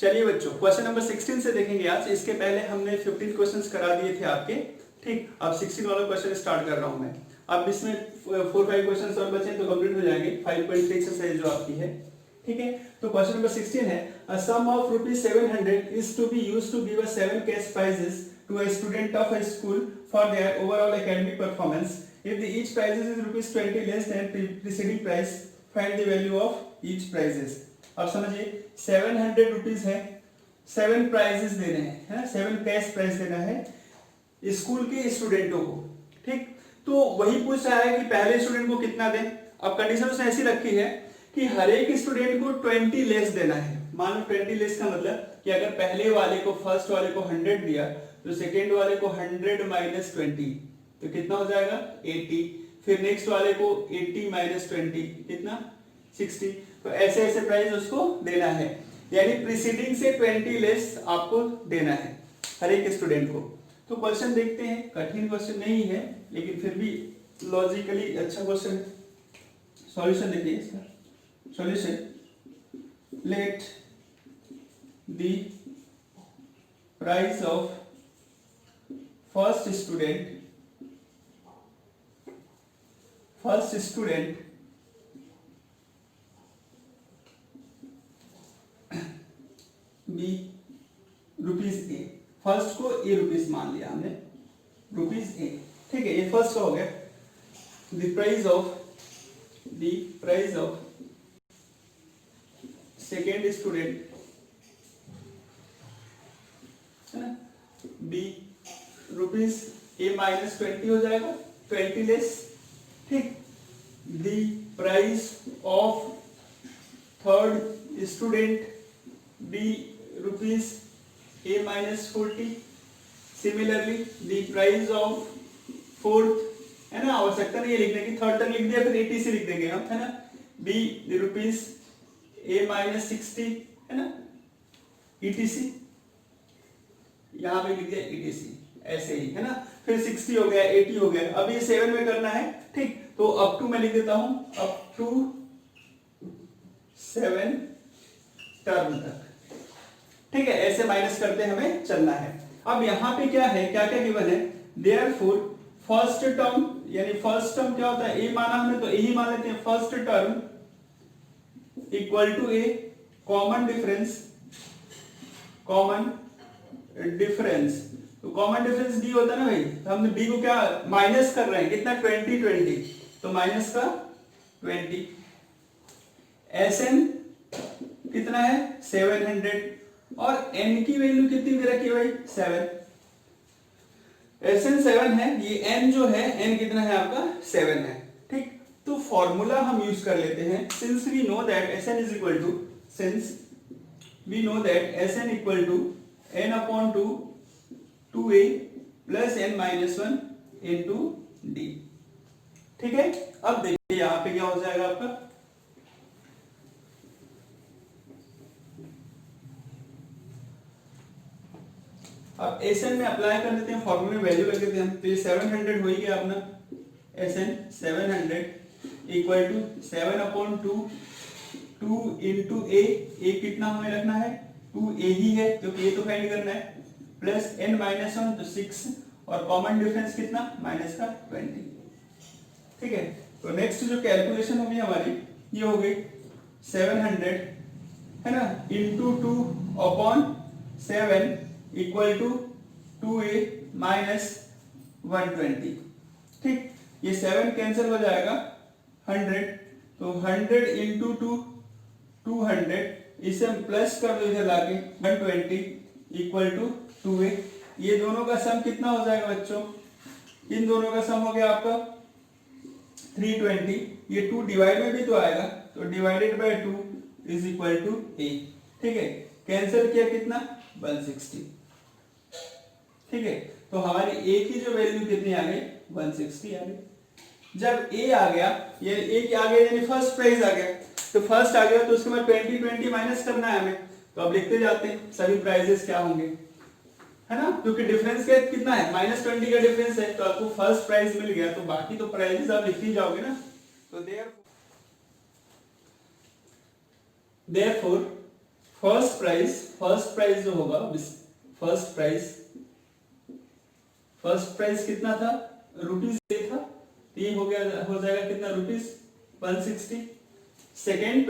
चलिए बच्चों, question number 16 से देखेंगे आज। इसके पहले हमने 15 क्वेश्चंस करा दिए थे आपके, ठीक। अब 16 वाला क्वेश्चन स्टार्ट कर रहा हूं मैं। अब इसमें 4-5 क्वेश्चंस और बचे तो कंप्लीट हो जाएंगे। 5.3 एक्सरसाइज जो आपकी है, ठीक है। तो क्वेश्चन नंबर 16 है, a sum of ₹700 is to be used to give a 7 cash prizes to a student of a school for their overall academic performance. If the each prizes is ₹20 less than preceding price, find the value of each prizes. अब समझिए, 700 rupees है, 7 prices देने हैं, है ना, 7 cash prize देना है school के स्टूडेंटों को, ठीक। तो वही पूछ रहा है कि पहले स्टूडेंट को कितना दें। अब कंडीशन उसने ऐसी रखी है कि हर एक स्टूडेंट को 20 लेस देना है। मान लो 20 लेस का मतलब कि अगर पहले वाले को, फर्स्ट वाले को 100 दिया तो सेकेंड वाले को 100 माइनस 20 तो कितना हो जाएगा 80। फिर नेक्स्ट वाले को 80 माइनस 20 कितना 60। तो ऐसे ऐसे प्राइस उसको देना है, यानी प्रीसीडिंग से 20 लेस आपको देना है हर एक स्टूडेंट को। तो क्वेश्चन देखते हैं, कठिन क्वेश्चन नहीं है लेकिन फिर भी लॉजिकली अच्छा क्वेश्चन है। सॉल्यूशन देखिए इसका। Solution, let the price of first student be ₹A। First को ₹A मान लिया हमने, ₹A, ठीक है। ये फर्स्ट का हो गया। The price of second student है ना, B ₹A माइनस 20 हो जाएगा, 20 लेस, ठीक। The price of third student B ₹A minus 40। Similarly the price of fourth, है ना, आवश्यकता नहीं है लिखने की, थर्ड तक लिख दिया फिर ATC लिख देंगे हम, है ना, B ₹A माइनस 60, है ना, ETC यहां पे लिख दिया ETC, ऐसे ही, है ना। फिर 60 हो गया, 80 हो गया। अब ये 7 में करना है, ठीक। तो अप टू मैं लिख देता हूं, अप टू 7 टर्म तक, ठीक है। ऐसे माइनस करते हमें चलना है। अब यहां पे क्या है, क्या क्या गिवन है, देयरफॉर फर्स्ट टर्म, यानी फर्स्ट टर्म क्या होता है, A माना हमने तो A ही मान लेते हैं। First term equal to A, common difference. तो कॉमन डिफरेंस D होता है ना भाई, तो हमने B को क्या माइनस कर रहे हैं, कितना 20 तो माइनस का 20। SN कितना है 700 और n की वैल्यू कितनी दे रखी है भाई 7। SN 7 है, ये n जो है, n कितना है आपका 7 है, ठीक। तो फॉर्मूला हम यूज कर लेते हैं, since we know that SN equal to n upon 2a plus n minus 1 into D, ठीक है। अब देखिए यहां पे क्या हो जाएगा आपका, अब SN में अप्लाई कर देते हैं, फॉर्मूले में वैल्यू रख देते हैं हम। तो ये 700 हो ही गया अपना, SN 700 equal to 7 upon 2 into A कितना हमें रखना है 2A ही है क्योंकि ये तो फाइंड करना है, प्लस n माइनस 1 तो 6 और कॉमन डिफरेंस कितना माइनस का 20, ठीक है। तो नेक्स्ट जो कैलकुलेशन होगी हमारी ये हो गई 700, है ना, into 2 upon 7 equal to 2A minus 120, ठीक। ये 7 कैंसिल हो जाएगा 100, तो 100 इंटू 200, इसे हम प्लस कर दो इधर लाके 120 इक्वल टू 2A। ये दोनों का सम कितना हो जाएगा बच्चों, इन दोनों का सम हो गया आपका 320। ये 2 डिवाइड में भी तो आएगा, तो divided by 2 is equal to A, ठीक है। कैंसिल किया कितना 160, ठीक है। तो हमारी A की जो वैल्यू कितनी आ गई 160 आ गई। जब A आ गया, ये A क्या आ गया, यानी फर्स्ट प्राइस आ गया, तो फर्स्ट आ गया तो उसके बाद 20 माइनस करना है हमें। तो अब लिखते जाते हैं सभी प्राइजेस क्या होंगे, है ना, क्योंकि डिफरेंस कितना है -20 का डिफरेंस है, तो आपको फर्स्ट प्राइस मिल गया, तो बाकी तो प्राइजेस आप लिखते जाओगे ना। तो देयरफॉर फर्स्ट प्राइस जो होगा, फर्स्ट प्राइस कितना था, रुपीज था, तो ये हो जाएगा कितना, रुपीज 160। सेकेंड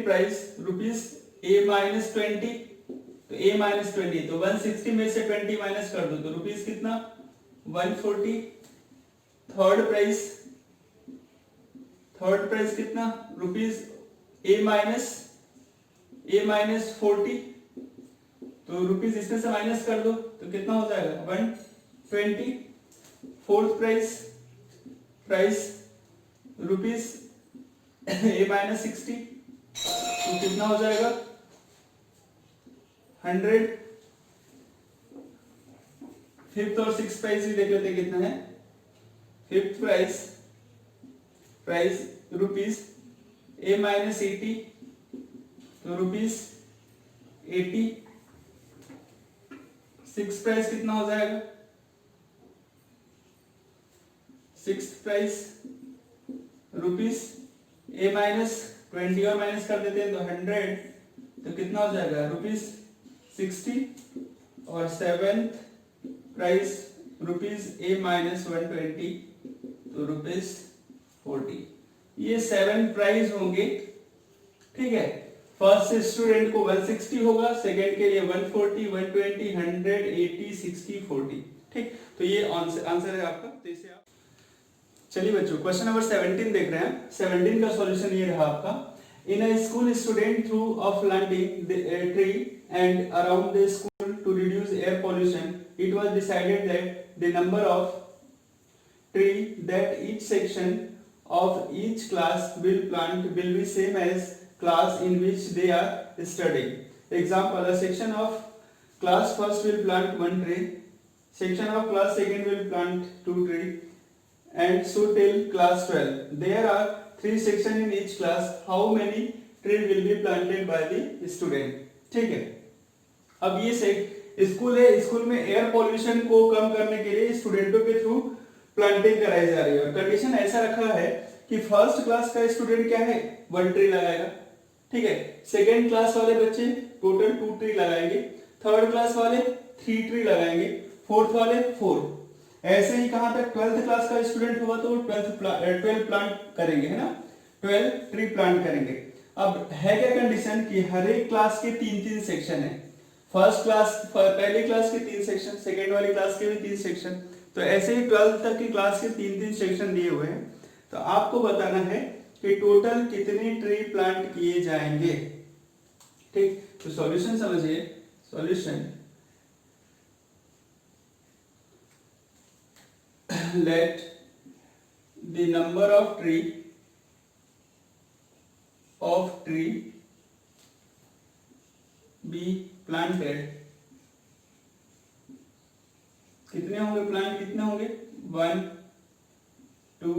प्राइस रुपीज ए माइनस 20, तो ए माइनस 20, तो 160 में से 20 माइनस कर दो तो रुपीज कितना, 140। थर्ड प्राइस कितना, रुपीज ए माइनस 40, तो रुपीज इसमें से माइनस कर दो तो कितना हो जाएगा, 120। फोर्थ प्राइस रुपीज ए माइनस 60, तो कितना हो जाएगा, 100। फिफ्थ और सिक्स प्राइस भी देख लेते हैं कितना है। फिफ्थ प्राइस रुपीज ए माइनस 80, तो रुपीज 80। सिक्स प्राइस कितना हो जाएगा, सिक्स प्राइस रुपीज ए माइनस 20 और माइनस कर देते हैं तो 100, तो कितना हो जाएगा, रुपीज 60। और सेवेंथ प्राइस रुपीज ए माइनस 120, तो रुपीज 40। ये 7 प्राइस होंगे, ठीक है। फर्स्ट स्टूडेंट को 160 होगा, सेकंड के लिए 140, 120, 100, 80, 60, 40, ठीक। तो ये आंसर है आपका। तो इसे आप चलिए बच्चों क्वेश्चन नंबर 17 देख रहे हैं। 17 का सॉल्यूशन ये रहा आपका। In a school student through a planting tree and around the school to reduce air pollution, it was decided that the number of tree that each section of each class will plant will be same as class in which they are studying. Example, a section of class first will plant 1 tree, section of class second will plant 2 tree, and so till class 12. There are 3 sections in each class. How many tree will be planted by the student? ठीक है। अब ये school है, school में air pollution को कम करने के लिए स्टूडेंटों के थ्रू प्लांटिंग कराई जा रही है। और कंडीशन ऐसा रखा है कि फर्स्ट क्लास का स्टूडेंट क्या है, 1 ट्री लगाएगा, ठीक है। सेकेंड क्लास वाले बच्चे टोटल 2 ट्री लगाएंगे, थर्ड क्लास वाले 3 ट्री लगाएंगे, फोर्थ वाले 4। ऐसे ही कहां तक 12th क्लास का स्टूडेंट होगा तो 12 प्लांट करेंगे, है ना, 12 ट्री प्लांट करेंगे। अब है क्या कंडीशन कि हर एक क्लास के 3-3 सेक्शन है। फर्स्ट क्लास पहली क्लास के 3 सेक्शन, सेकेंड वाली क्लास के भी 3 सेक्शन, तो ऐसे ही 12th तक की क्लास के 3-3 सेक्शन दिए हुए हैं। तो आपको बताना है कि टोटल कितने ट्री प्लांट किए जाएंगे, ठीक। तो सॉल्यूशन समझिए। Solution, let the number of tree be planted, कितने होंगे प्लांट, कितने होंगे, 1 2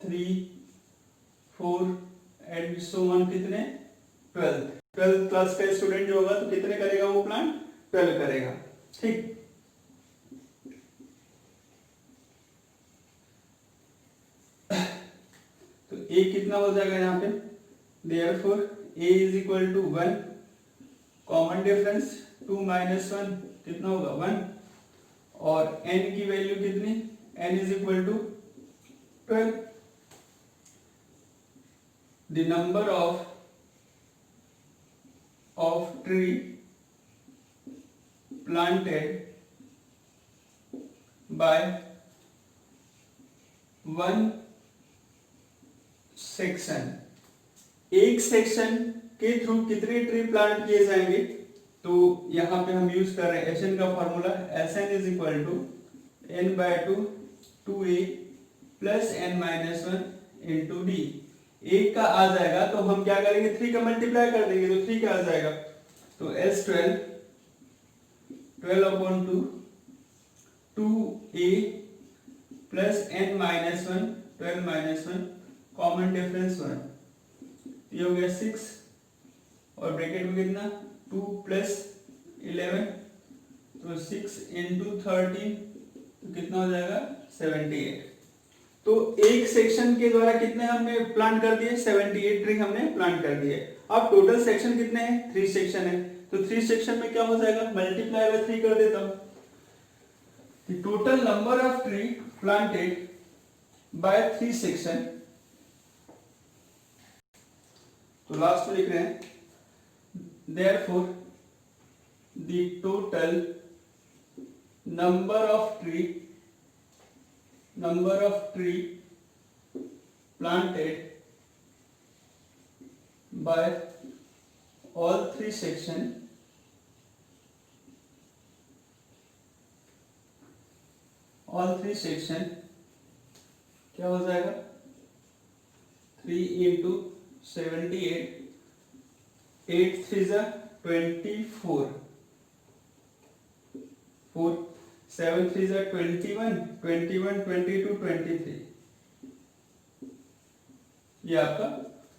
3 4 एंड सो ऑन, कितने, 12 क्लास का स्टूडेंट जो होगा तो कितने करेगा वो प्लांट, 12 करेगा, ठीक। तो a कितना हो जाएगा यहाँ पे, therefore a is equal to 1, common difference 2 minus 1 कितना होगा, 1, और n की वैल्यू कितनी, n is equal to 12। the number of tree planted by one section, एक सेक्शन के थ्रू कितने ट्री प्लांट किए जाएंगे, तो यहां पे हम यूज कर रहे हैं एसएन का formula, SN is equal to n/2 2a plus n-1 into d. एक का आ जाएगा तो हम क्या करेंगे, 3 का मल्टीप्लाई कर देंगे तो 3 का आ जाएगा, तो S12 12/2 2a plus n-1 12-1 common difference 1, ये हो गया 6, और ब्रैकेट में कितना 2 प्लस 11, तो 6 इंटू 13 तो कितना हो जाएगा 78। तो एक सेक्शन के द्वारा कितने हमने प्लांट कर दिए, 78 ट्री हमने प्लांट कर दिए। अब टोटल सेक्शन कितने हैं, 3 सेक्शन है, तो 3 सेक्शन में क्या हो जाएगा, मल्टीप्लाई बाय 3 कर देता हूं। The total number of tree planted by 3 section, तो लास्ट में लिख रहे हैं therefore the total number of tree planted by all 3 section क्या हो जाएगा, 3 into 78, 8 3 जा 24, 4 7 3 जा 21, 21 22 23, ये आपका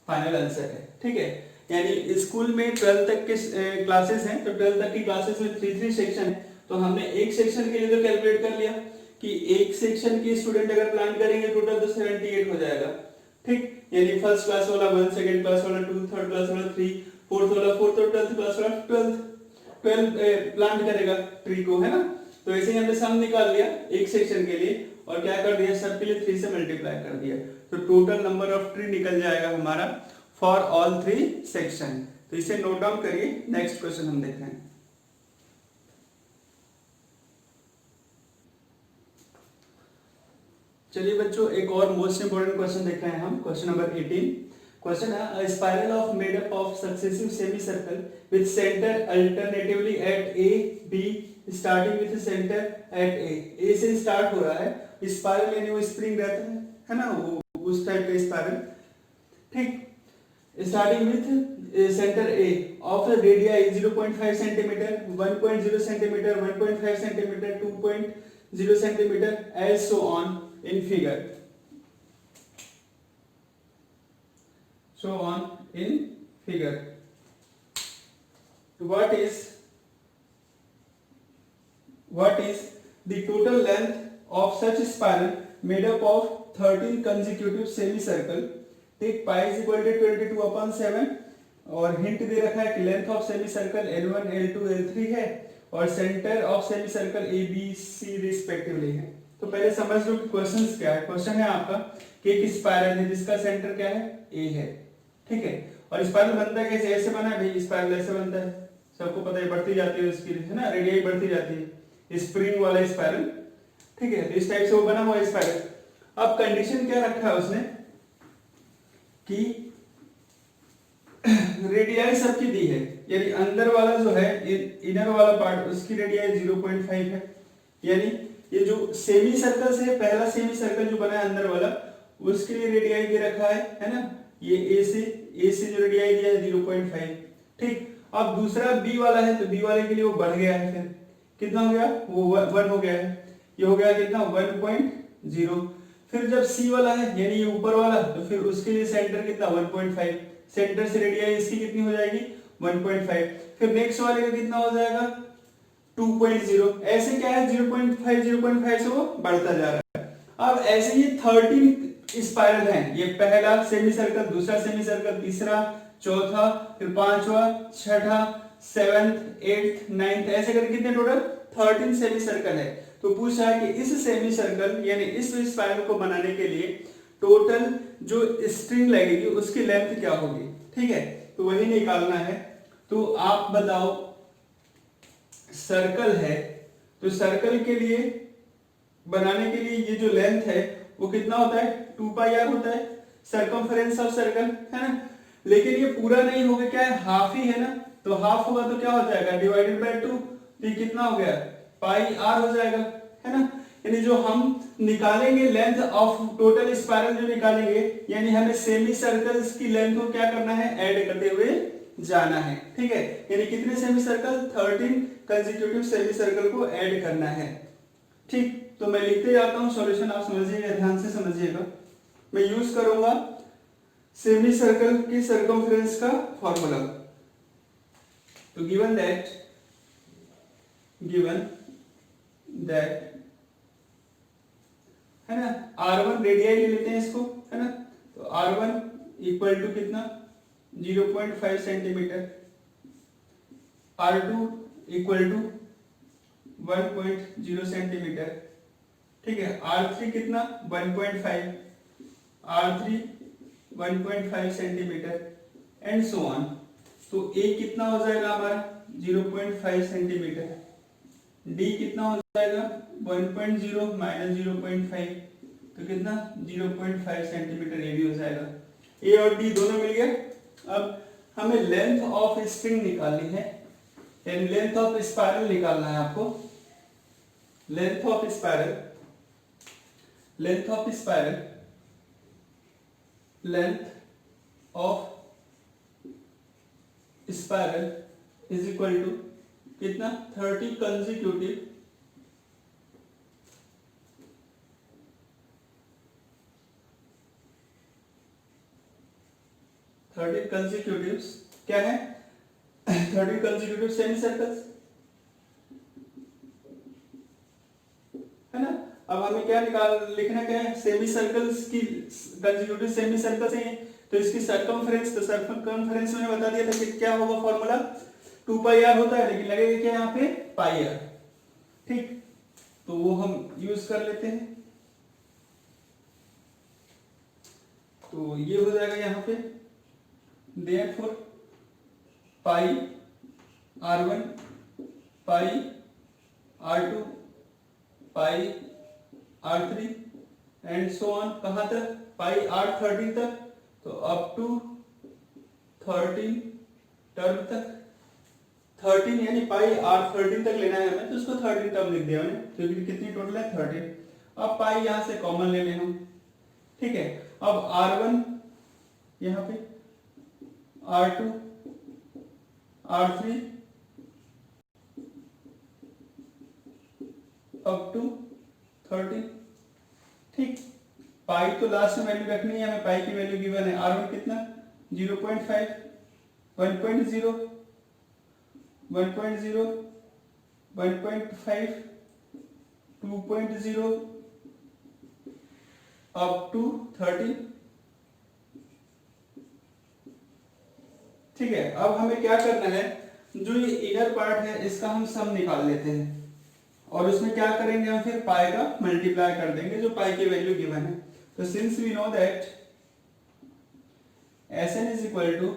फाइनल आंसर है। ठीक है, यानी स्कूल में 12 तक के क्लासेस हैं, तो 12 तक की क्लासेस में 3 सेक्शन है, तो हमने एक सेक्शन के लिए तो कैलकुलेट कर लिया कि एक सेक्शन के स्टूडेंट अगर प्लान करेंगे टोटल तो 78 हो जाएगा। ठीक, यानी फर्स्ट क्लास वाला 1, सेकंड क्लास वाला 2, थर्ड क्लास वाला 3, फोर्थ वाला 4 और 12th क्लास वाला 12 प्लांट करेगा ट्री को, है ना। तो ऐसे ही हमने सम निकाल लिया एक सेक्शन के लिए और क्या कर दिया, सबके लिए 3 से मल्टीप्लाई कर दिया, तो टोटल नंबर ऑफ ट्री निकल जाएगा हमारा फॉर ऑल 3 सेक्शन। तो इसे नोट डाउन करिए, नेक्स्ट क्वेश्चन हम देख रहे हैं। चलिए बच्चों, एक और मोस्ट इंपोर्टेंट क्वेश्चन देख रहे हैं हम, क्वेश्चन नंबर 18। क्वेश्चन है, a spiral of made up of successive semicircle with center alternatively at A, B, starting with center at A। A से स्टार्ट हो रहा है, स्पाइरल यानी वो स्प्रिंग रहता है ना, वो उस टाइप का स्पाइरल। ठीक, starting with center A of the radii 0.5 centimeter, 1.0 centimeter, 1.5 centimeter, 2.0 centimeter, as so on in figure, so on in figure। what is the total length of such spiral made up of 13 consecutive semicircle? take pi is equal to 22/7 और hint दे रखा है कि length of semi circle L1 L2 L3 है और centre of semi circle A B C respectively है। तो पहले समझ लो कि क्वेश्चन क्या है। क्वेश्चन है आपका कि एक स्पाइरल है जिसका सेंटर क्या है, A है। ठीक है, और स्पाइरल बनता है कैसे, ऐसे बना है भाई, स्पाइरल ऐसे बनता है, सबको पता है, बढ़ती जाती है उसकी, है ना, रेडियस बढ़ती जाती है, स्प्रिंग वाला स्पाइरल। ठीक है, तो इस टाइप से वो बना हुआ स्पाइरल। अब कंडीशन क्या रखा है उसने कि रेडियस सबकी दी है, यानी अंदर वाला जो है इनर वाला पार्ट उसकी रेडियस 0.5 है, यानी ये जो सेमी सर्कल से पहला सेमी सर्कल जो बना है अंदर वाला उसके लिए रेडियस दे रखा है ना, ये ए से जो रेडियस दिया है 0.5। ठीक, अब दूसरा बी वाला है, तो बी वाले के लिए वो बढ़ गया है, फिर कितना हो गया, वो 1 हो गया है, ये हो गया कितना 1.0। फिर जब सी वाला है यानी ये ऊपर वाला, तो फिर उसके लिए सेंटर कितना 1.5, सेंटर से रेडियस इसकी कितनी हो जाएगी 1.5। फिर नेक्स्ट वाले का कितना हो जाएगा 2.0। ऐसे क्या है 0.5 से वो बढ़ता जा रहा है। अब ऐसे ही 13 स्पाइरल हैं, ये पहला सेमी सर्कल, दूसरा सेमी सर्कल, तीसरा, चौथा, फिर पांचवा, छठा, 7th 8th 9th, ऐसे करके कितने टोटल 13 सेमी सर्कल है। तो पूछा है कि इस सेमी सर्कल यानी इस स्पाइरल को बनाने के लिए टोटल जो स्ट्रिंग लगेगी उसकी लेंथ क्या होगी। ठीक है, तो वही निकालना है। तो आप बताओ, सर्कल है तो सर्कल के लिए बनाने के लिए ये जो लेंथ है वो कितना होता है 2 पाई r होता है, सर्कमफरेंस ऑफ सर्कल, है ना। लेकिन ये पूरा नहीं होगा, क्या है हाफ ही है ना, तो हाफ होगा तो क्या हो जाएगा डिवाइडेड बाय 2, तो ये कितना हो गया पाई r हो जाएगा, है ना। यानी जो हम निकालेंगे लेंथ ऑफ टोटल स्पाइरल जो निकालेंगे, यानी हमें सेमी सर्कल्स की लेंथ को क्या करना है ऐड करते हुए जाना है। ठीक है, यानी कितने semi circle 13 consecutive semi circle को ऐड करना है। ठीक, तो मैं लिखते जाता हूं सॉल्यूशन, आप समझिएगा, ध्यान से समझिएगा। मैं यूज करूंगा सेमी सर्कल की सर्कमफ्रेंस का फॉर्मूला। तो गिवन दैट है ना। R1 रेडियाई ले लेते हैं इसको, है ना। तो R1 इक्वल टू कितना 0.5 centimetre, R2 equal to 1.0 centimetre, ठीक है। R3 कितना 1.5, R3 1.5 centimetre and so on. तो A कितना हो जाएगा हमारा 0.5 सेंटीमीटर, D कितना हो जाएगा 1.0 माइनस 0.5, तो कितना 0.5 सेंटीमीटर ये भी हो जाएगा। A और D दोनों मिल गए। अब हमें लेंथ ऑफ स्प्रिंग निकालनी है, यानी लेंथ ऑफ स्पाइरल निकालना है आपको। Length of spiral, length of spiral, length of spiral is equal to कितना 30 कंसेक्यूटिव क्या है 30 कंसेक्यूटिव सेमी सर्कल्स, है ना। अब हमें क्या लिखना क्या है, सेमी सर्कल्स की कंसेक्यूटिव सेमी सर्कल्स है, तो इसकी सर्कमफ्रेंस, तो सर्कमफ्रेंस मैंने बता दिया था कि क्या होगा फॉर्मूला 2 पाई आर होता है, लेकिन लगेगा क्या यहाँ पे पाई आर, ठीक। तो वो हम यूज कर लेते हैं। तो ये हो जाएगा यहाँ पे therefore pi R1 pi R2 pi R3 and so on, कहाँ तक पाई R13 तक, तो अप टू 13 टर्म तक, 13 यानी पाई R13 तक लेना है हमें, तो उसको 13 टर्म लिख दिया मैंने, क्योंकि कितनी टोटल है 13। अब पाई यहां से कॉमन ले लें हम, ठीक है। अब R1 यहाँ पे, R2 R3 अप टू 13, ठीक। पाई तो लास्ट में वैल्यू रखनी है हमें, पाई की वैल्यू गिवन है। R1 कितना 0.5, 1.0, 1.0, 1.5, 2.0 अप टू 13, ठीक है। अब हमें क्या करना है, जो ये इनर पार्ट है इसका हम सम निकाल लेते हैं, और उसमें क्या करेंगे हम फिर पाई का मल्टीप्लाई कर देंगे जो पाई की वैल्यू गिवन है। तो since we know that Sn is equal to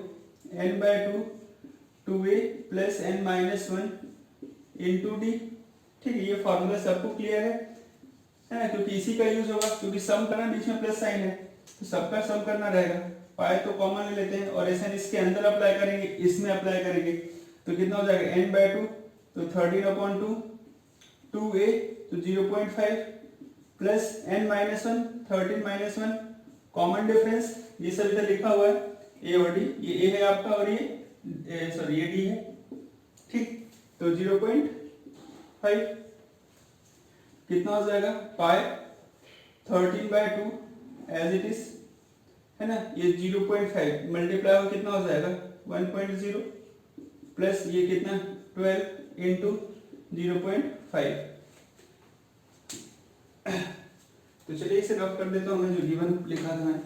n by 2 2a plus n minus 1 into d, ठीक है। ये फॉर्मूला सबको क्लियर है ना, क्योंकि इसी का यूज होगा, क्योंकि सम करना बीच में प्लस साइन है, तो सबका सम करना रहेगा। पाई तो कॉमन ले लेते हैं, और Sn इसके अंदर अप्लाई करेंगे, इसमें अप्लाई करेंगे, तो कितना हो जाएगा n by 2, तो 13/2, 2a तो 0.5 plus n minus 1, 13 minus 1, common difference, ये सब इधर लिखा हुआ है a और d, ये a है आपका और ये सॉरी ये d है, ठीक। तो 0.5 कितना हो जाएगा पाई 13/2 एज इट इज, है ना। ये 0.5 मल्टीप्लाई हो कितना हो जाएगा 1.0 प्लस ये कितना 12 इंटू 0.5। तो चलिए इसे रफ कर देता हूं मैं, जो गिवन लिखा था मैंने।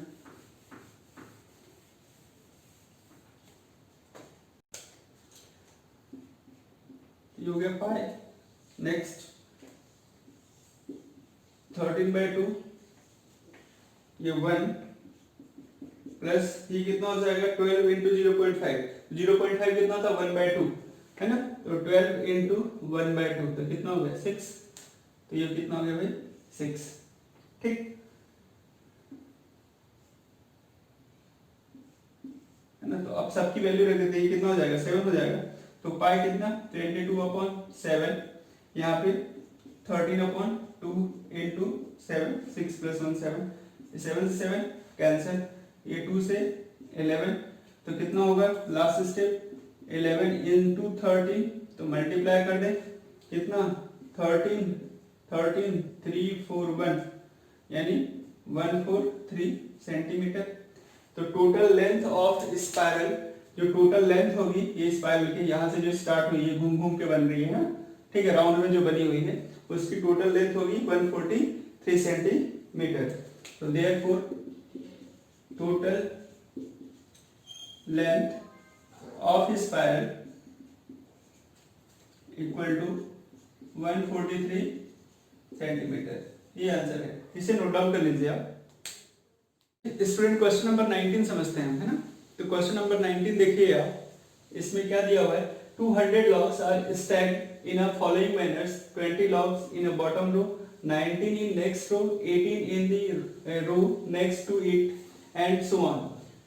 ये हो गया पाई। नेक्स्ट 13/2 ये 1 प्लस ये कितना हो जाएगा 12 इंटू 0.5, 0.5 कितना था 1/2, है ना। तो 12 इंटू 1/2 तो कितना हो गया 6, तो ये कितना हो गया भाई 6, ठीक है ना। तो अब सबकी वैल्यू रख देते हैं, कितना हो जाएगा 7 हो जाएगा। तो पाई कितना 22/7, यहाँ पे 13/2 इंटू 7, 6 प्लस 1 7, 7 से 7 कैंसिल, ये 2 से 11, तो कितना होगा लास्ट स्टेप 11 इंटू 13, तो मल्टीप्लाई कर दे कितना 13 13 3 4 1 यानी 143 सेंटीमीटर। तो टोटल लेंथ ऑफ स्पाइरल, जो टोटल लेंथ होगी ये स्पाइरल की, यहाँ से जो स्टार्ट हुई है घूम घूम के बन रही है ना, ठीक है, राउंड में जो बनी हुई है, उसकी टोटल लेंथ होगी 143 सेंटीमीटर। मीटर। तो therefore total length of spiral equal to 143 centimetre. ये आंसर है, इसे नोट डाउन कर लीजिए आप। स्टूडेंट क्वेश्चन नंबर 19 समझते हैं, है ना। तो क्वेश्चन नंबर 19 देखिए आप, इसमें क्या दिया हुआ है, 200 logs are stacked in a following manners: 20 logs in a bottom row, 19 in next row, 18 in the row next to it, and so on.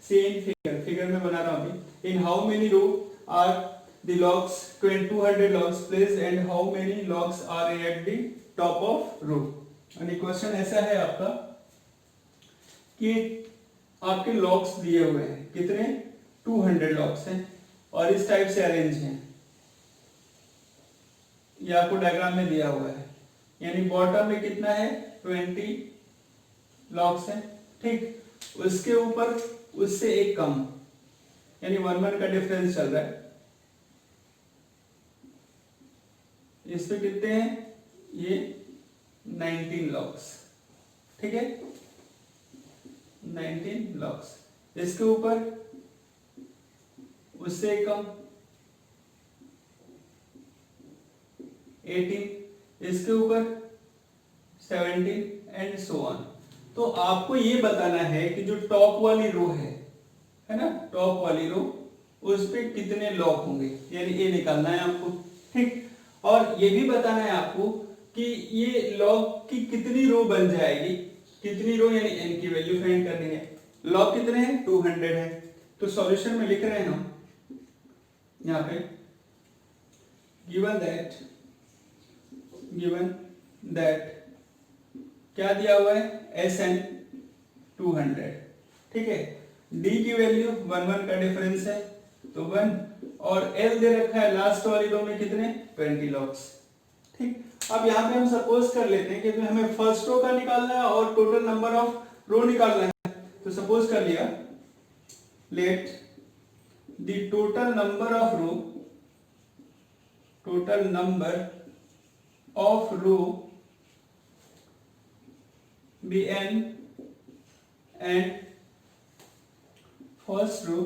See in figure, figure में बना रहा हूँ अभी। In how many row are the logs, 200 logs placed, and how many logs are at the top of row? यानी question ऐसा है आपका कि आपके लॉक्स दिए हुए हैं, कितने, 200 लॉक्स हैं और इस टाइप से अरेंज हैं, ये आपको डायग्राम में दिया हुआ है। यानी बॉटम में कितना है, 20 लॉक्स हैं, ठीक। उसके ऊपर उससे एक कम, यानी 1 का डिफरेंस चल रहा है। इस पे कितने हैं, ये 19 लॉक्स, ठीक है, 19 लॉक्स। इसके ऊपर उससे कम 18, इसके ऊपर 17 एंड सो ऑन। तो आपको ये बताना है कि जो टॉप वाली रो है ना, टॉप वाली रो, उस पे कितने लॉक होंगे, यानी ये निकालना है आपको, ठीक। और ये भी बताना है आपको कि ये लॉक की कितनी रो बन जाएगी, कितनी रो, यानी n की वैल्यू फाइंड करनी है। लॉग कितने हैं, 200 है। तो सॉल्यूशन में लिख रहे हैं हम यहाँ पे, गिवन दैट क्या दिया हुआ है, SN 200, ठीक है। D की वैल्यू 1 का डिफरेंस है तो 1, और L दे रखा है लास्ट वाली रो में कितने, 20 लॉक्स, ठीक। अब यहाँ पे हम सपोज कर लेते हैं कि हमें फर्स्ट रो का निकालना है और टोटल नंबर ऑफ रो निकालना है। तो सपोज कर लिया, let the total number of row be n and first row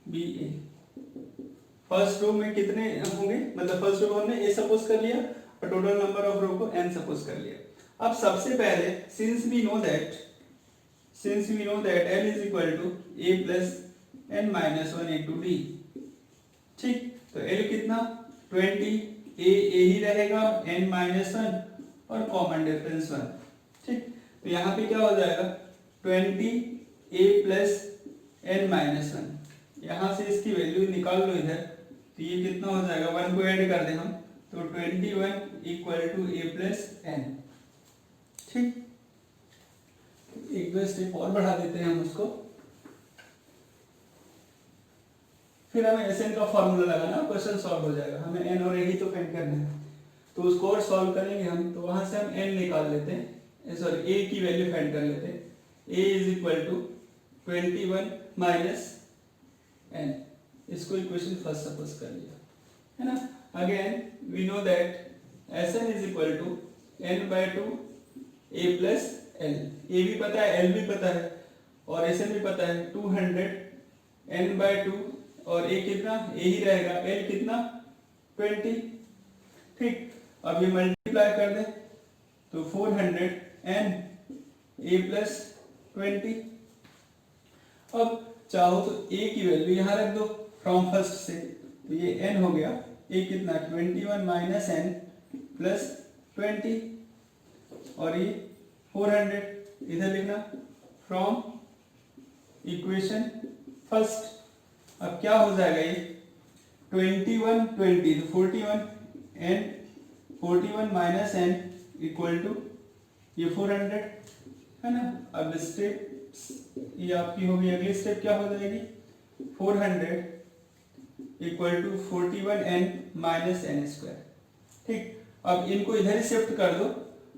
be a. First row में कितने होंगे, मतलब फर्स्ट रो को हमने ए सपोज कर लिया और टोटल नंबर ऑफ रो को n सपोज कर लिया। अब सबसे पहले since we know that L is equal to a plus n minus 1 into d, ठीक। तो L कितना, 20, a ही रहेगा, n माइनस 1 और कॉमन डिफरेंस 1, ठीक। तो यहाँ पे क्या हो जाएगा, 20 a प्लस n माइनस 1, यहाँ से इसकी वैल्यू निकाल लो इधर, तो ये कितना हो जाएगा, 1 को ऐड कर दें हम, तो 21 equal to a plus n, ठीक। एक दो स्टेप और बढ़ा देते हैं हम उसको, फिर हमें SN का फॉर्मूला लगाना, क्वेश्चन सॉल्व हो जाएगा। हमें n और a ही तो फाइंड करना है, तो उसको और सॉल्व करेंगे हम, तो वहां से हम n निकाल लेते हैं, सॉरी a की वैल्यू फाइंड कर लेते हैं। a is equal to 21 minus n, इसको इक्वेशन फर्स्ट सपोज कर लिया, है ना। Again we know that SN is equal to n/2 a plus L। a भी पता है, L भी पता है और SN भी पता है, 200 n/2 और a कितना, a ही रहेगा, L कितना, 20, ठीक। अब ये मल्टीप्लाई कर दे तो 400 n a प्लस 20। अब चाहो तो a की वैल्यू यहाँ रख दो फ्रॉम फर्स्ट से, तो ये n हो गया, a कितना, 21 माइनस n प्लस 20, और ये 400 इधर लिखना फ्रॉम इक्वेशन फर्स्ट। अब क्या हो जाएगा, ये 21 20 तो 41 n, 41 minus n equal to ये 400, है ना। अब स्टेप ये आपकी होगी, अगली स्टेप क्या हो जाएगी, 400 equal to 41 n minus n square, ठीक। अब इनको इधर ही शिफ्ट कर दो,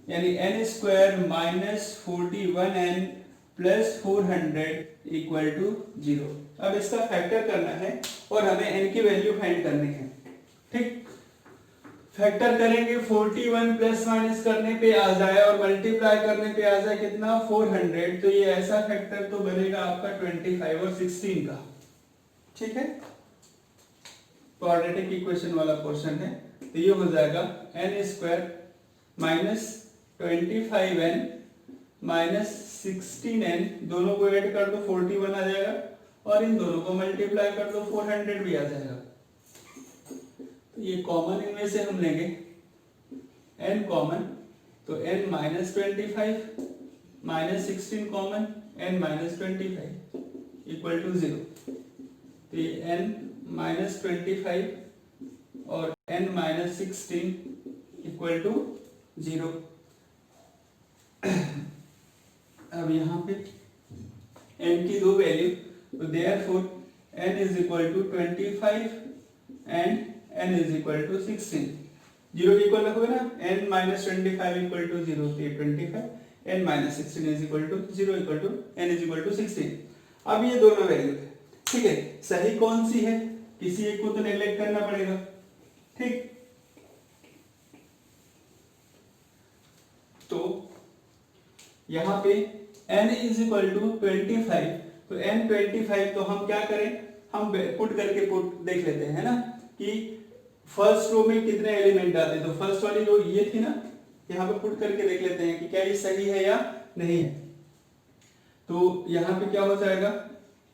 यानी n square minus 41n plus 400 equal to 0। अब इसका फैक्टर करना है और हमें n की वैल्यू फाइंड करनी है, ठीक। फैक्टर करेंगे 41 प्लस माइनस करने पे आ जाए और मल्टीप्लाई करने पे आ जाए कितना 400, तो ये ऐसा फैक्टर तो बनेगा आपका 25 और 16 का। ठीक है, क्वाड्रेटिक इक्वेशन वाला पोर्शन है, तो ये हो जाएगा n square minus 25n minus 16n, दोनों को ऐड कर दो 41 आ जाएगा और इन दोनों को मल्टीप्लाई कर दो 400 भी आ जाएगा। तो ये कॉमन इनमें से हम लेंगे n कॉमन, तो n minus 25 minus 16 common, n minus 25 equal to 0। तो ये n माइनस 25 और n माइनस 16 इक्वल टू 0। अब यहाँ पे n की दो वैल्यू, तो therefore n is equal to 25 and n is equal to 16। 0 के इक्वल रखोगे ना, n माइनस 25 इक्वल टू 0, तो ये 25, n minus 16 is equal to 0 equal to n is equal to 16। अब ये दोनों वैल्यू थे, ठीक है, सही कौन सी है, किसी एक को तो नेग्लेक्ट करना पड़ेगा। ठीक, तो यहाँ पे n इज इक्वल टू 25, तो n 25, तो हम क्या करें, हम पुट करके पुट देख लेते हैं ना कि फर्स्ट रो में कितने एलिमेंट आते हैं। तो फर्स्ट वाली रो ये थी ना, यहाँ पे पुट करके देख लेते हैं कि क्या ये सही है या नहीं है। तो यहाँ पे क्या हो जाएगा,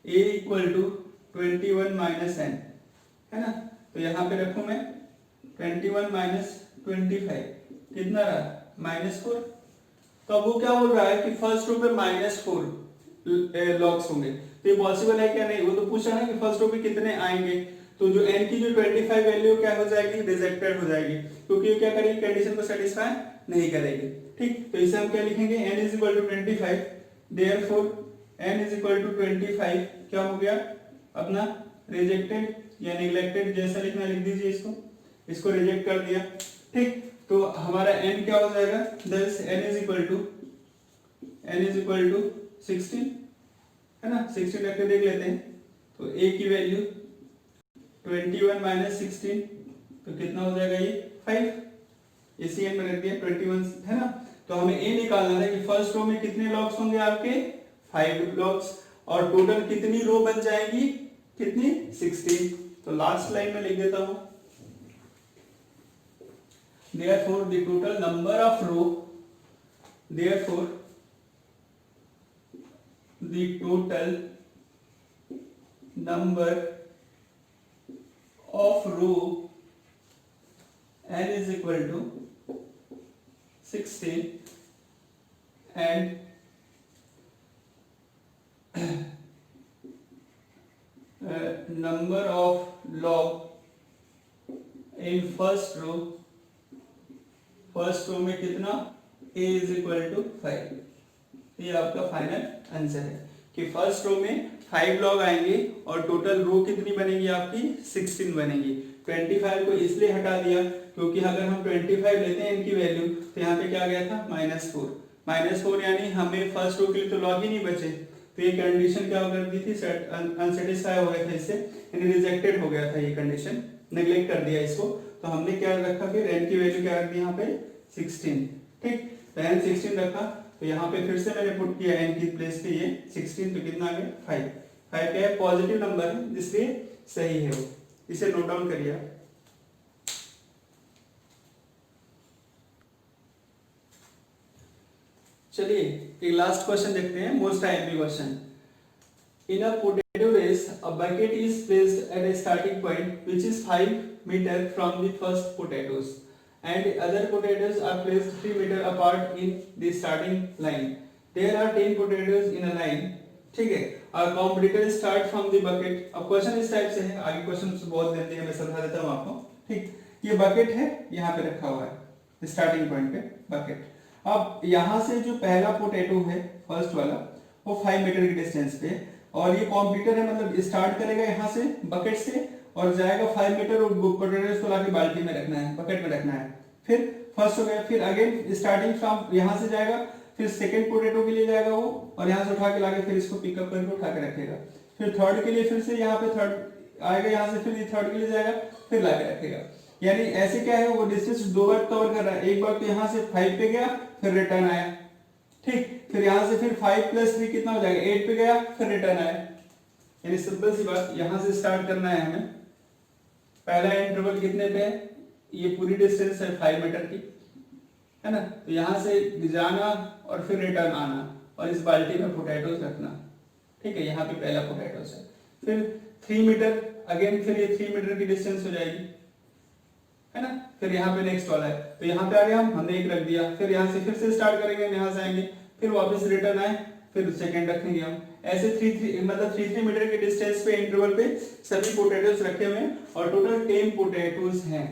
a equal to 21 minus n, है ना, तो यहाँ पे रखूं मैं 21 माइनस 25 कितना रहा -4। तो अब वो क्या बोल रहा है कि फर्स्ट रो पे -4 लॉग्स होंगे, तो ये पॉसिबल है क्या, नहीं, वो तो पूछा ना कि फर्स्ट रो पे कितने आएंगे। तो जो n की जो 25 वैल्यू क्या हो जाएगी, रिजेक्टेड हो जाएगी, क्योंकि ये क्या करेगी, कंडीशन को सेटिस्फाई नहीं करेगी। ठीक, तो इसे हम क्या लिखेंगे, n is equal to 25, therefore n is equal to 25 क्या हो गया अपना रिजेक्टेड या नेग्लेक्टेड, जैसा लिखना लिख दीजिए इसको, इसको रिजेक्ट कर दिया। ठीक, तो हमारा n क्या हो जाएगा, दस n इज इक्वल टू 16, है ना, 16 रख के देख लेते हैं। तो a की वैल्यू 21 माइनस 16, तो कितना हो जाएगा ये 5, इसी n में रख दिया 21, है ना। तो हमें a निकालना है कि फर्स्ट रो में कितने लॉग्स होंगे आपके 5 लॉग्स, और टोटल कितनी रो बन जाएगी, कितनी 16। तो लास्ट लाइन में लिख देता हूं, therefore the total number of row, therefore the total number of row n is equal to 16 and number of log in first row में कितना a is equal to 5। ये आपका फाइनल आंसर है कि फर्स्ट रो में 5 log आएंगे और total रो कितनी बनेगी आपकी 16 बनेगी। 25 को इसलिए हटा दिया क्योंकि अगर हम 25 लेते हैं इनकी वैल्यू, तो यहाँ पे क्या गया था -4, यानी हमें फर्स्ट रो के लिए तो लॉग ही नहीं बचे। तो ये कंडीशन क्या कर दी थी, अनसेटिस्फाई हो गया था, इससे यानी रिजेक्टेड हो गया था, ये कंडीशन नेग्लेक्ट कर दिया इसको। तो हमने क्या रखा, फिर n की वैल्यू क्या रख दी यहाँ पे 16। ठीक, तो n 16 रखा, तो यहाँ पे फिर से मैंने पुट किया n की प्लेस पे ये 16, तो कितना आ गया 5 क्या है, पॉजिटिव नंबर है इसलिए सही है वो, इसे नोट डाउन करिए आप। चलिए एक लास्ट क्वेश्चन देखते हैं, most timely question. In a potato race a bucket is placed at a starting point which is 5 meter from the first potatoes and other potatoes are placed 3 meter apart in the starting line. There are 10 potatoes in a line. ठीक है, our competitor start from the bucket. अब question इस type से है, आगे question बहुत देते हैं, मैं समझा देता हूँ आपको। ठीक, ये बकेट है, यहाँ पे रखा हुआ है स्टार्टिंग पॉइंट पे बकेट। अब यहाँ से जो पहला पोटैटो है फर्स्ट वाला, वो 5 मीटर की डिस्टेंस पे, और ये कॉम्पिटिटर है, मतलब स्टार्ट करेगा यहाँ से बकेट से और जाएगा 5 मीटर और पोटैटोस को लाके बाल्टी में रखना है, बकेट में रखना है। फिर फर्स्ट हो गया, फिर अगेन स्टार्टिंग फ्रॉम यहाँ से जाएगा, फिर सेकंड पोटैटो के लिए जाएगा वो, और यहाँ से उठा के लाके फिर इसको पिकअप करके उठा के रखेगा। फिर थर्ड के लिए फिर से यहाँ पे थर्ड आएगा, यहाँ से फिर थर्ड के लिए जाएगा, फिर लाके रखेगा। यानी ऐसे क्या है, वो डिस्टेंस दो बार कवर कर रहा है। एक बार तो यहाँ से 5 पे गया फिर रिटर्न आया, ठीक, फिर यहाँ से फिर 5 + 3 कितना हो जाएगा, 8 पे गया फिर रिटर्न आया। यानी सिंपल सी बात, यहाँ से स्टार्ट करना है हमें। पहला इंटरवल कितने पे है, ये पूरी डिस्टेंस है 5 मीटर की, है ना। तो यहाँ से जाना और फिर रिटर्न आना, और इस बाल्टी में पोटैटोस रखना, ठीक है। यहाँ पे पहला पोटैटोस है, फिर 3 मीटर अगेन, फिर ये 3 मीटर की डिस्टेंस हो जाएगी, है ना। फिर यहाँ पे नेक्स्ट वाला है, तो यहाँ पे आ गया, हमने एक रख दिया। फिर यहाँ से फिर से स्टार्ट करेंगे, यहाँ से आएंगे, फिर वापस रिटर्न आए, फिर सेकंड रखेंगे हम। ऐसे 3 मीटर के डिस्टेंस पे इंटरवल पे सभी पोटैटोस रखे हुए हैं, और टोटल 10 पोटैटोस हैं।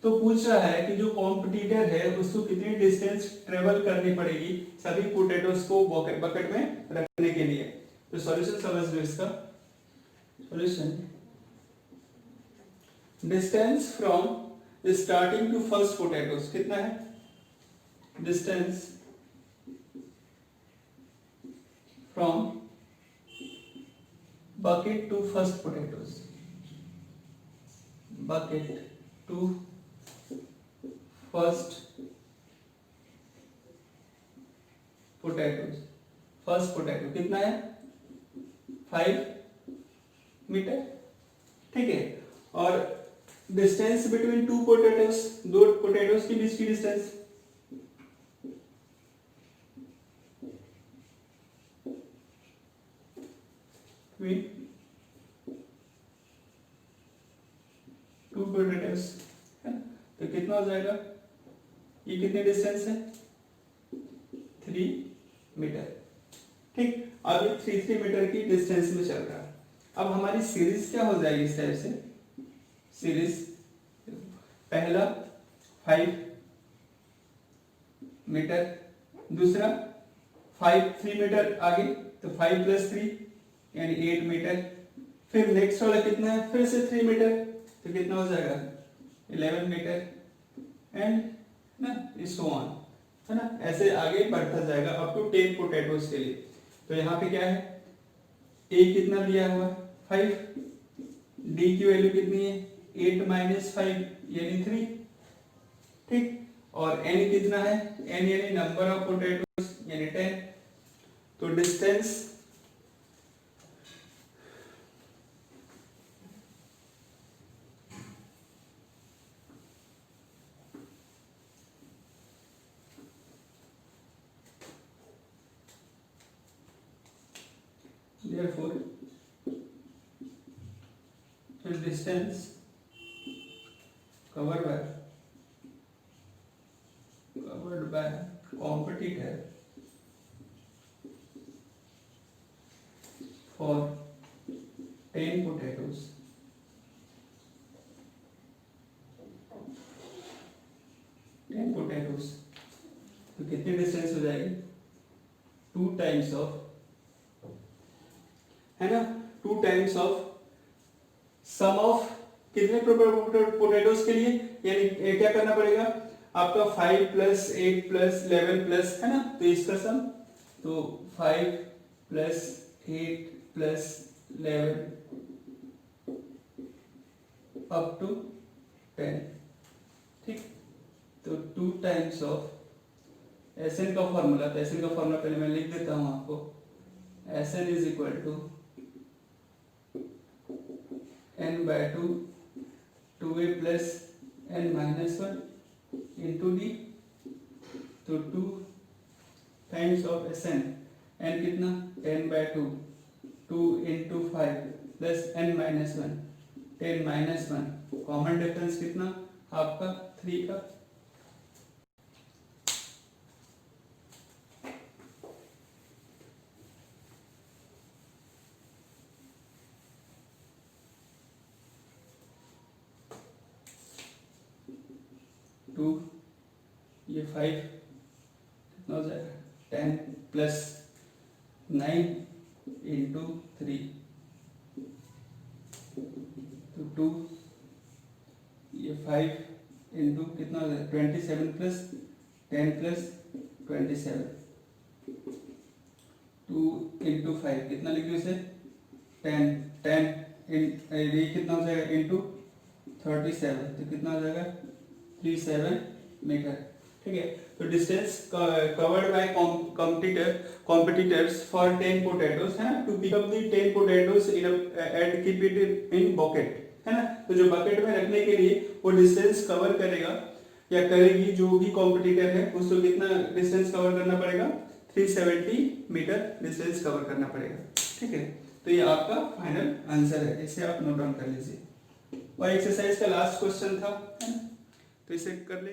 तो पूछ रहा है कि जो कॉम्पिटिटर है उसको कितनी डिस्टेंस ट्रेवल करनी पड़ेगी सभी पोटैटोस को बकेट में रखने के लिए। तो सॉल्यूशन समझ लो इसका। Solution, distance from starting to first potatoes कितना है, distance from bucket to first potatoes, bucket to first potatoes, first potato कितना है 5 मीटर, ठीक है। और डिस्टेंस बिटवीन टू पोटैटोस, दो पोटैटोस के बीच की डिस्टेंस, टू पोटैटोस, है ना। तो कितना हो जाएगा, ये कितनी डिस्टेंस है 3 मीटर, ठीक। अब ये 3 मीटर की डिस्टेंस में चल रहा है। अब हमारी सीरीज क्या हो जाएगी इस टाइप से, सीरीज पहला 5 मीटर, दूसरा 3 मीटर आगे, तो 5 + 3 यानी 8 मीटर, फिर नेक्स्ट वाला कितना है, फिर से 3 मीटर, तो कितना हो जाएगा 11 मीटर, एंड ना सो ऑन, है ना। ऐसे आगे बढ़ता जाएगा अप टू 10 पोटैटोस के लिए। तो यहाँ पे क्या है, ए कितना दिया हुआ 5, डी की वैल्यू कितनी है 8 - 5 यानी 3, ठीक। और एन कितना है, एन यानी नंबर ऑफ पोटैटोस यानी 10। तो distance therefore the distance covered by competitor for 10 potatoes तो कितनी डिस्टेंस हो जाएगी 2 टाइम्स ऑफ, है ना, 2 टाइम्स ऑफ सम ऑफ कितने पोटैटोस के लिए, यानी क्या करना पड़ेगा आपका 5 + 8 + 11 प्लस, है ना। तो इसका सम, तो 5 + 8 + 11 अप टू 10, ठीक। तो 2 टाइम्स ऑफ Sn का फॉर्मूला, तो Sn का फॉर्मूला पहले मैं लिख देता हूं आपको। Sn is equal to n/2 2a + n - 1 into d, तो 2 टाइम्स ऑफ Sn, n कितना 10/2, 2 × 5 + n - 1, 10 - 1, कॉमन डिफरेंस कितना आपका 3 का, ये 5 कितना हो जाएगा 10 + 9 × 3, तो 2, ये 5 इंटू कितना हो जाएगा 27 + 10 + 27, 2 × 5 कितना लिखे उसे 10 10 ये कितना हो जाएगा इंटू 37, तो कितना हो जाएगा 37 मीटर। ठीक है, तो distance covered by competitors for 10 potatoes है ना, to pick up the 10 potatoes in and keep it in bucket है ना। तो जो बकेट में रखने के लिए वो डिस्टेंस कवर करेगा या करेगी जो भी कॉम्पिटिटर है, उसको कितना डिस्टेंस कवर करना पड़ेगा, 370 मीटर डिस्टेंस कवर करना पड़ेगा। ठीक है, तो ये आपका फाइनल आंसर है, इसे आप नोट डाउन कर लीजिए। और एक्सरसाइज का लास्ट क्वेश्चन था है ना, तो इसे कर ले।